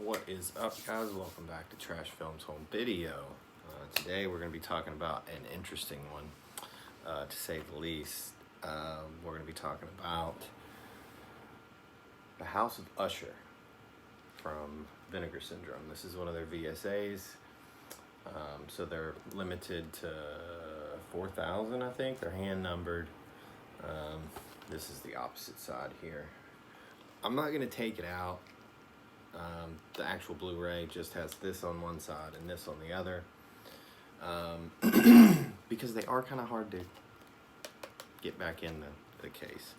What is up, guys? Welcome back to Trash Films Home Video. Today we're going to be talking about an interesting one, to say the least. We're going to be talking about the House of Usher from Vinegar Syndrome. This is one of their VSAs, so they're limited to 4,000, I think. They're hand numbered. This is the opposite side here. I'm not going to take it out. The actual Blu Ray just has this on one side and this on the other, because they are kind of hard to get back in the case.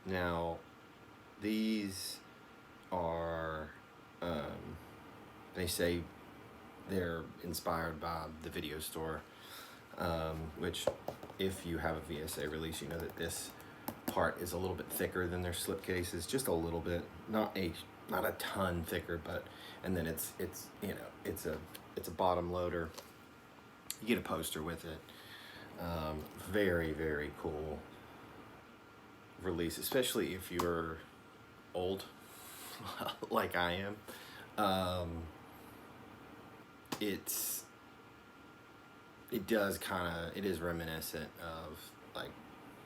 Now, these are, they say they're inspired by the video store, which, if you have a VSA release, you know that this part is a little bit thicker than their slipcases, just a little bit, not a ton thicker, but, and then it's you know, it's a bottom loader. You get a poster with it. Very cool release, especially if you're old like I am. It is reminiscent of like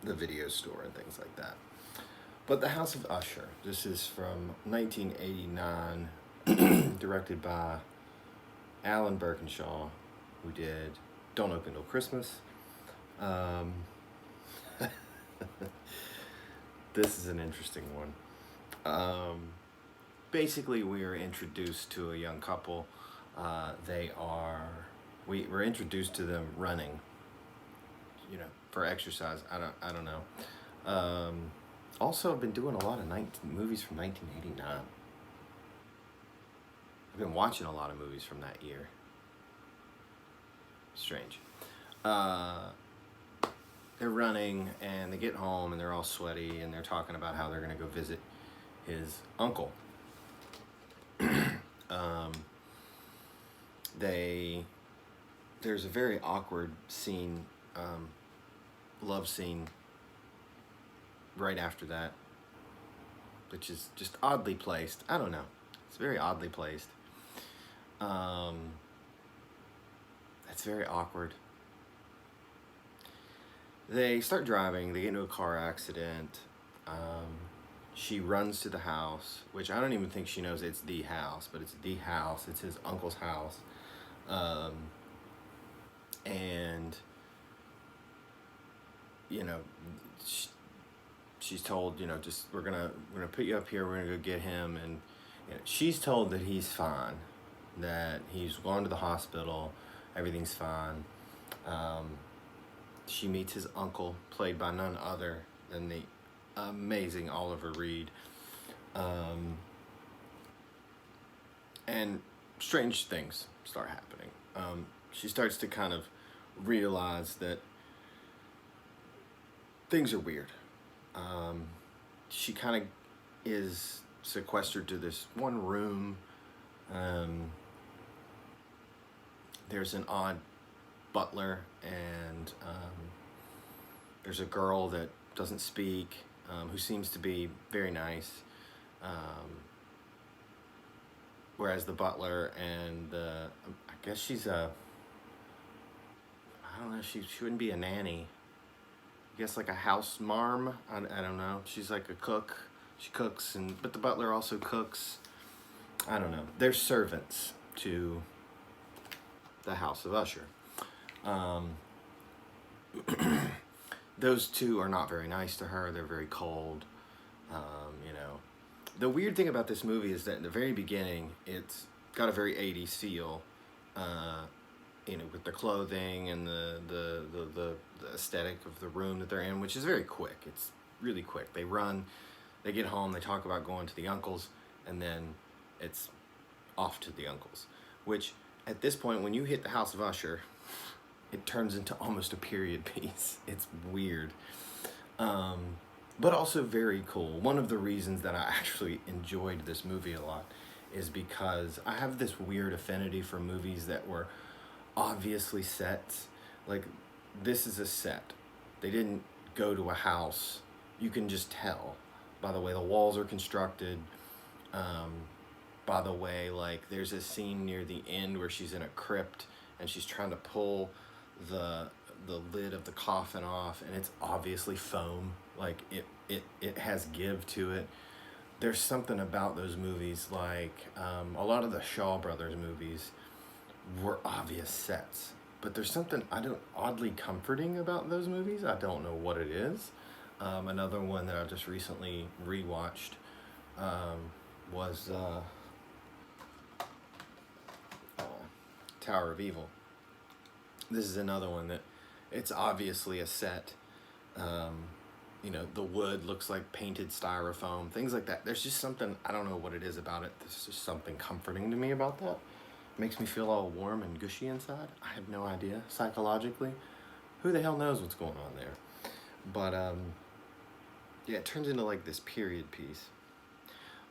the video store and things like that. But the House of Usher, this is from 1989, directed by Alan Birkinshaw, who did Don't Open Till Christmas. This is an interesting one. Basically, we are introduced to a young couple. We're introduced to them running, you know, for exercise. I don't know. Also, I've been doing a lot of movies from 1989. I've been watching a lot of movies from that year. Strange. They're running and they get home and they're all sweaty and they're talking about how they're going to go visit his uncle. There's a very awkward scene, love scene right after that, which is just oddly placed. I don't know. It's very oddly placed. It's very awkward. They start driving. They get into a car accident. She runs to the house, which I don't even think she knows it's the house, but it's the house. It's his uncle's house. And, you know, she's told, you know, just we're gonna put you up here. We're gonna go get him, and you know, she's told that he's fine, that he's gone to the hospital, everything's fine. She meets his uncle, played by none other than the amazing Oliver Reed, and strange things start happening. She starts to kind of realize that things are weird. She kind of is sequestered to this one room. There's an odd butler, and there's a girl that doesn't speak, who seems to be very nice. Whereas the butler and I guess she's I don't know, she wouldn't be a nanny. I guess like a house marm. I don't know. She's like a cook. She cooks, but the butler also cooks. I don't know. They're servants to the House of Usher. Those two are not very nice to her. They're very cold. You know, the weird thing about this movie is that in the very beginning, it's got a very 80s feel. You know, with the clothing and the aesthetic of the room that they're in, which is very quick. It's really quick. They run, they get home, they talk about going to the uncle's, and then it's off to the uncle's. Which, at this point, when you hit the House of Usher, it turns into almost a period piece. It's weird. But also very cool. One of the reasons that I actually enjoyed this movie a lot is because I have this weird affinity for movies that were obviously sets. Like, this is a set. They didn't go to a house. You can just tell by the way the walls are constructed. By the way, like there's a scene near the end where she's in a crypt and she's trying to pull the the lid of the coffin off, and it's obviously foam. Like it has give to it. There's something about those movies, like a lot of the Shaw Brothers movies were obvious sets, but there's something I don't oddly comforting about those movies. I don't know what it is. Another one that I just recently rewatched was Tower of Evil. This is another one that it's obviously a set. You know, the wood looks like painted styrofoam, things like that. There's just something, I don't know what it is about it. There's just something comforting to me about that. It makes me feel all warm and gushy inside. I have no idea, psychologically. Who the hell knows what's going on there? But, yeah, it turns into like this period piece.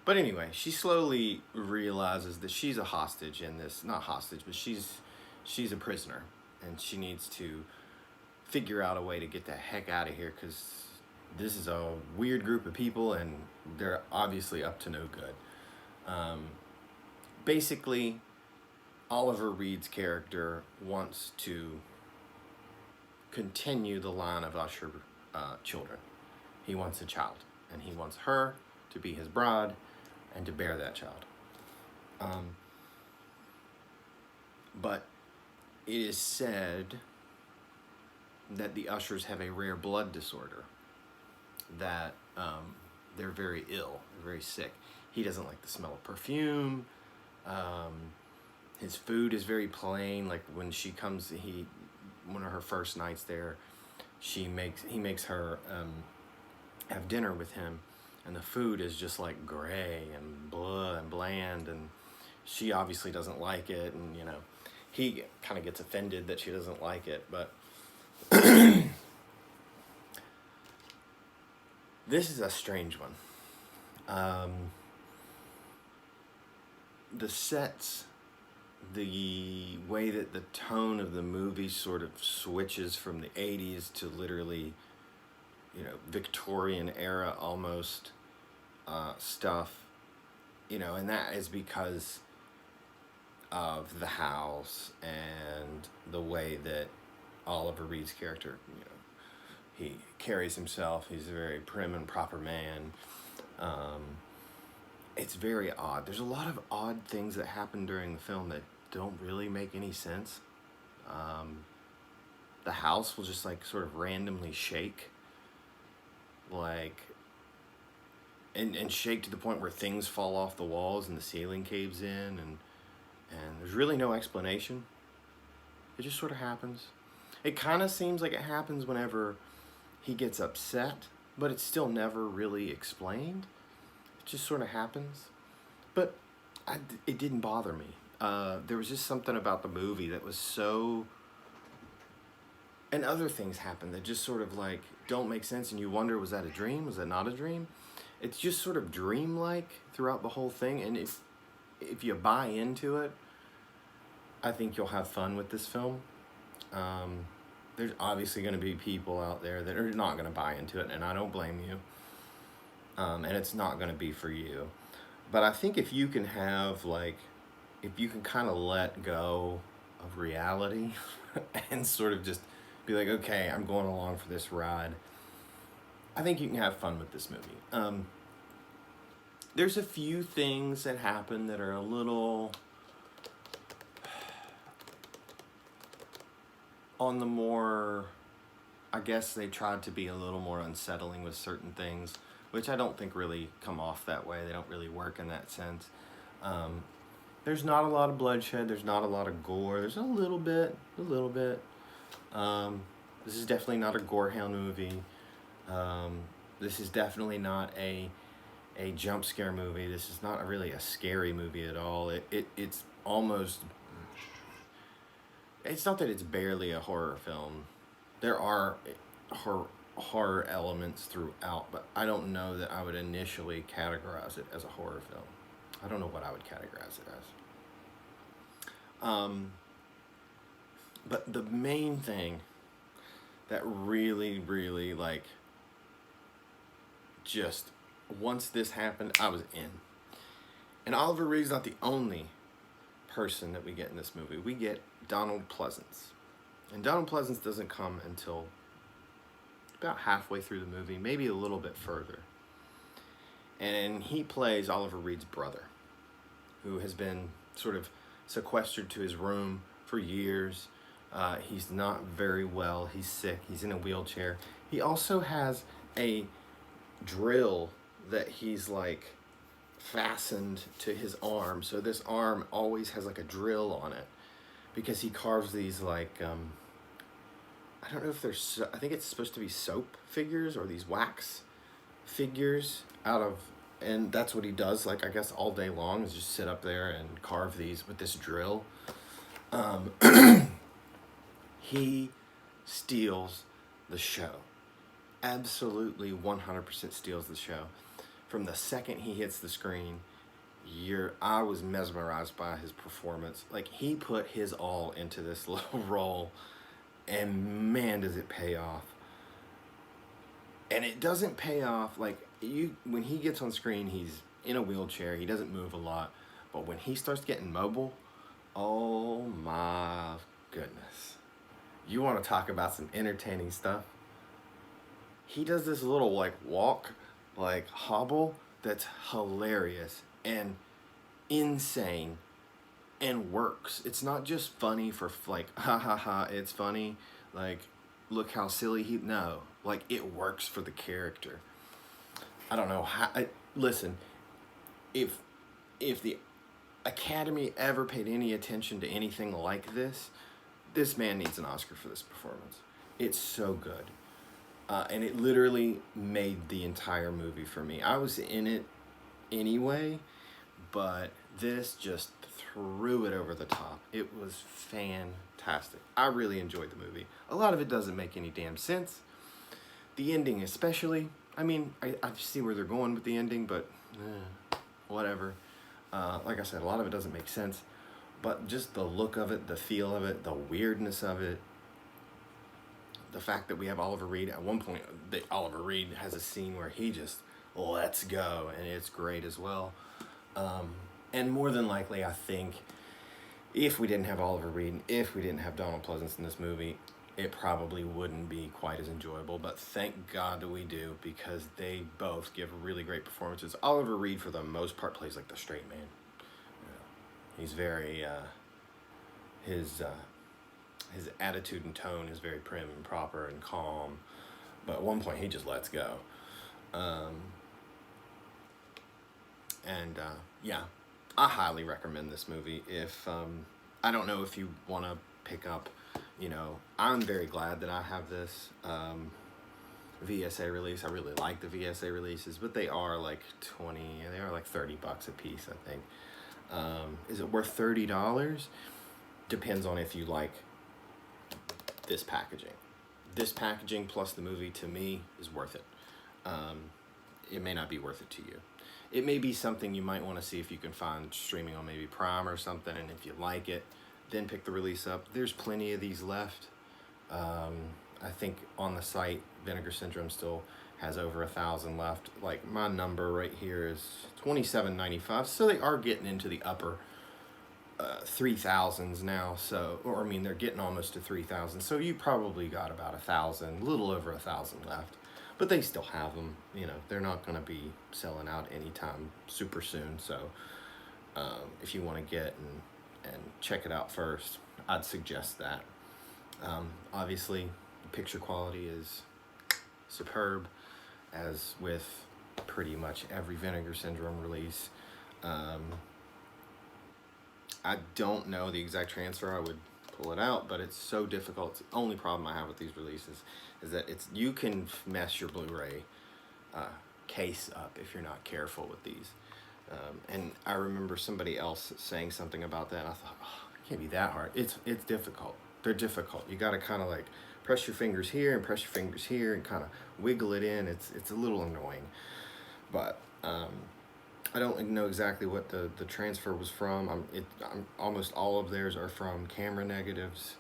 But anyway, she slowly realizes that she's a hostage in this, not hostage, but she's a prisoner. And she needs to figure out a way to get the heck out of here, because this is a weird group of people and they're obviously up to no good. Basically, Oliver Reed's character wants to continue the line of Usher children. He wants a child, and he wants her to be his bride and to bear that child. But it is said that the Ushers have a rare blood disorder, that they're very ill, they're very sick. He doesn't like the smell of perfume. His food is very plain. Like when she comes, one of her first nights there, he makes her have dinner with him, and the food is just like gray and blah and bland, and she obviously doesn't like it, and you know, he kind of gets offended that she doesn't like it, but this is a strange one. The sets, the way that the tone of the movie sort of switches from the 80s to literally, you know, Victorian era almost stuff, you know, and that is because of the house and the way that Oliver Reed's character, you know, he carries himself. He's a very prim and proper man. It's very odd. There's a lot of odd things that happen during the film that don't really make any sense. The house will just like sort of randomly shake, like, and shake to the point where things fall off the walls and the ceiling caves in, and there's really no explanation. It just sort of happens. It kind of seems like it happens whenever he gets upset, but it's still never really explained. It just sort of happens. But it didn't bother me. There was just something about the movie that was so... And other things happen that just sort of like don't make sense, and you wonder, was that a dream? Was that not a dream? It's just sort of dreamlike throughout the whole thing, and if you buy into it, I think you'll have fun with this film. There's obviously going to be people out there that are not going to buy into it, and I don't blame you. And it's not going to be for you. But I think if you can have, like, if you can kind of let go of reality and sort of just be like, okay, I'm going along for this ride, I think you can have fun with this movie. There's a few things that happen that are a little on the more, I guess they tried to be a little more unsettling with certain things, which I don't think really come off that way. They don't really work in that sense. There's not a lot of bloodshed. There's not a lot of gore. There's a little bit. This is definitely not a gorehound movie. This is definitely not a jump scare movie. This is not really a scary movie at all. It's almost... It's not that it's barely a horror film. There are horror elements throughout, but I don't know that I would initially categorize it as a horror film. I don't know what I would categorize it as. But the main thing that really, really, like, just once this happened, I was in. And Oliver Reed's not the only person that we get in this movie. We get Donald Pleasance. And Donald Pleasance doesn't come until about halfway through the movie, maybe a little bit further. And he plays Oliver Reed's brother, who has been sort of sequestered to his room for years. He's not very well. He's sick. He's in a wheelchair. He also has a drill that he's like fastened to his arm. So this arm always has like a drill on it because he carves these like, I don't know if they're, I think it's supposed to be soap figures or these wax figures out of, and that's what he does, like, I guess all day long is just sit up there and carve these with this drill. He steals the show. Absolutely 100% steals the show. From the second he hits the screen, I was mesmerized by his performance. Like, he put his all into this little role, and man, does it pay off. And it doesn't pay off, like, when he gets on screen, he's in a wheelchair, he doesn't move a lot, but when he starts getting mobile, oh my goodness. You want to talk about some entertaining stuff? He does this little, like, walk, like, hobble that's hilarious and insane and works. It's not just funny for, like, ha ha ha, it's funny, like, look how silly he, no, like, it works for the character. I don't know how, listen, if the Academy ever paid any attention to anything like this man needs an Oscar for this performance. It's so good. And it literally made the entire movie for me. I was in it anyway, but this just threw it over the top. It was fantastic. I really enjoyed the movie. A lot of it doesn't make any damn sense. The ending especially. I mean, I see where they're going with the ending, but whatever. Like I said, a lot of it doesn't make sense. But just the look of it, the feel of it, the weirdness of it, the fact that we have Oliver Reed. At one point, Oliver Reed has a scene where he just lets go, and it's great as well. And more than likely, I think, if we didn't have Oliver Reed, if we didn't have Donald Pleasance in this movie, it probably wouldn't be quite as enjoyable. But thank God that we do, because they both give really great performances. Oliver Reed, for the most part, plays like the straight man. He's very, his attitude and tone is very prim and proper and calm, but at one point he just lets go. Yeah, I highly recommend this movie. If, I don't know if you want to pick up, I'm very glad that I have this VSA release. I really like the VSA releases, but they are like $30 a piece, I think. Is it worth $30? Depends on if you like this packaging. This packaging plus the movie, to me, is worth it. It may not be worth it to you. It may be something you might want to see if you can find streaming on maybe Prime or something, and if you like it, then pick the release up. There's plenty of these left. I think on the site, Vinegar Syndrome still has over 1,000 left. Like, my number right here is $27.95, so they are getting into the upper 3,000s now. So, or I mean, they're getting almost to 3,000. So you probably got about 1,000, a little over 1,000 left. But they still have them. They're not going to be selling out anytime super soon. So if you want to get and check it out first, I'd suggest that. Obviously, the picture quality is superb, as with pretty much every Vinegar Syndrome release. I don't know the exact transfer. I would pull it out, but it's so difficult. It's the only problem I have with these releases is that you can mess your Blu Ray case up if you're not careful with these. And I remember somebody else saying something about that, and I thought, oh, it can't be that hard. It's difficult. They're difficult. You got to kind of like press your fingers here and press your fingers here and kind of wiggle it in. It's a little annoying, but I don't know exactly what the transfer was from. Almost all of theirs are from camera negatives,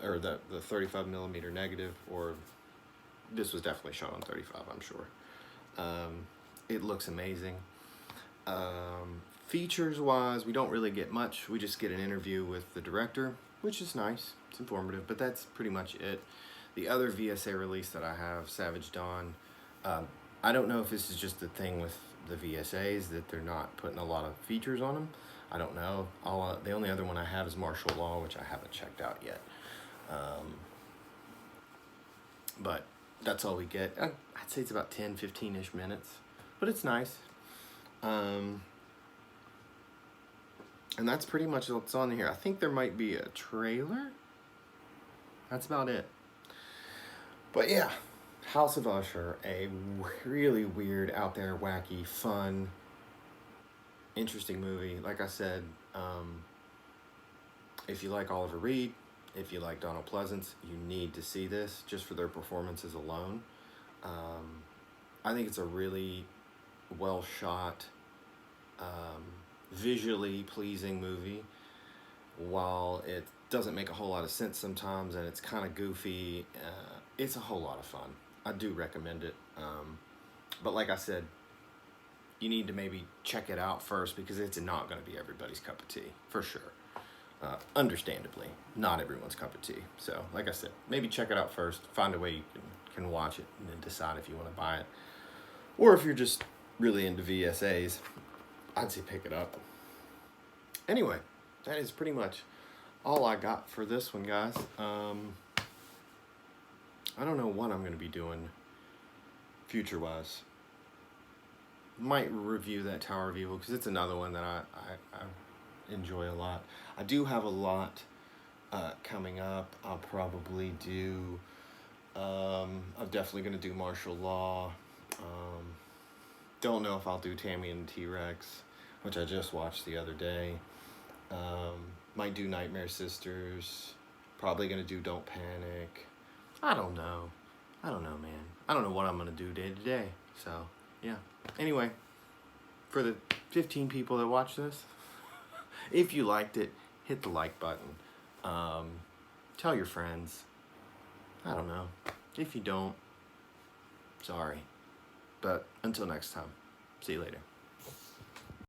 or the 35 millimeter negative, or this was definitely shot on 35, I'm sure. It looks amazing. Features wise, we don't really get much. We just get an interview with the director, which is nice. It's informative, but that's pretty much it. The other VSA release that I have, Savage Dawn, I don't know if this is just the thing with the VSAs that they're not putting a lot of features on them. I don't know. The only other one I have is Martial Law, which I haven't checked out yet. But that's all we get. I'd say it's about 10, 15-ish minutes, but it's nice. And that's pretty much what's on here. I think there might be a trailer. That's about it. But yeah, House of Usher, a really weird, out there, wacky, fun, interesting movie. Like I said, if you like Oliver Reed, if you like Donald Pleasance, you need to see this just for their performances alone. I think it's a really well shot, visually pleasing movie. While it doesn't make a whole lot of sense sometimes and it's kind of goofy, it's a whole lot of fun. I do recommend it. But like I said, you need to maybe check it out first because it's not going to be everybody's cup of tea, for sure. Understandably, not everyone's cup of tea. So, like I said, maybe check it out first. Find a way you can watch it and then decide if you want to buy it. Or if you're just really into VSAs, I'd say pick it up. Anyway, that is pretty much all I got for this one, guys. I don't know what I'm going to be doing future-wise. Might review that Tower of Evil because it's another one that I enjoy a lot. I do have a lot coming up. I'll probably do, I'm definitely going to do Martial Law. Don't know if I'll do Tammy and the T-Rex, which I just watched the other day. Might do Nightmare Sisters. Probably going to do Don't Panic. I don't know. I don't know, man. I don't know what I'm going to do day to day. So, yeah. Anyway, for the 15 people that watch this, if you liked it, hit the like button. Tell your friends. I don't know. If you don't, sorry. But until next time, see you later.